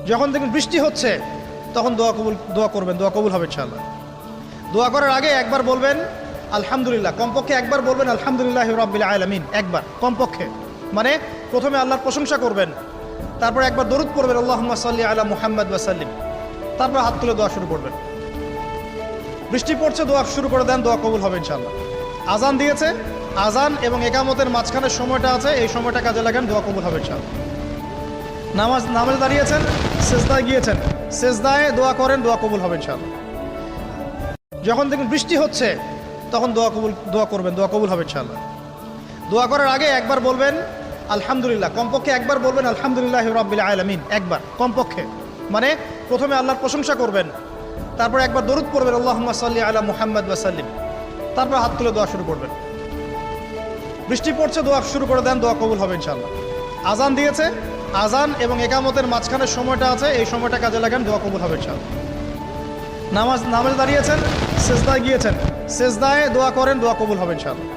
যখন দেখবেন বৃষ্টি হচ্ছে তখন দোয়া করবেন, দোয়া কবুল হবে ইনশাআল্লাহ। দোয়া করার আগে একবার বলবেন আলহামদুলিল্লাহ, কমপক্ষে একবার বলবেন আলহামদুলিল্লাহি রাব্বিল আলামিন, একবার কমপক্ষে। মানে প্রথমে আল্লাহর প্রশংসা করবেন, তারপর একবার দরুদ পড়বেন আল্লাহুম্মা সাল্লি আলা মুহাম্মাদ ওয়া সাল্লিম, তারপর হাত তুলে দোয়া শুরু করবেন। বৃষ্টি পড়ছে, দোয়া শুরু করে দেন, দোয়া কবুল হবে ইনশাআল্লাহ। আজান দিয়েছে, আজান এবং একামতের মাঝখানের সময়টা আছে, এই সময়টা কাজে লাগান, দোয়া কবুল হবে ইনশাআল্লাহ। নামাজে দাঁড়িয়েছেন, সেজদায় গিয়েছেন, সেজদায় দোয়া করেন, দোয়া কবুল হবে ইনশাআল্লাহ। যখন দেখবেন বৃষ্টি হচ্ছে তখন দোয়া করবেন, দোয়া কবুল হবে ইনশাআল্লাহ। দোয়া করার আগে একবার বলবেন আলহামদুলিল্লাহ, কমপক্ষে একবার বলবেন আলহামদুলিল্লাহি রাব্বিল আলামিন, একবার কমপক্ষে। মানে প্রথমে আল্লাহর প্রশংসা করবেন, তারপর একবার দরুদ পড়বেন আল্লাহুম্মা সাল্লি আলা মুহাম্মাদ ওয়া সাল্লিম, তারপর হাত তুলে দোয়া শুরু করবেন। বৃষ্টি পড়ছে, দোয়া শুরু করে দেন, দোয়া কবুল হবে ইনশাআল্লাহ। আজান দিয়েছে, আজান এবং একামতের মাঝখানের সময়টা আছে, এই সময়টা কাজে লাগান, দোয়া কবুল হবে ইনশাআল্লাহ। নামাজে দাঁড়িয়েছেন, সেজদায় গিয়েছেন, সেজদায় দোয়া করেন, দোয়া কবুল হবে ইনশাআল্লাহ।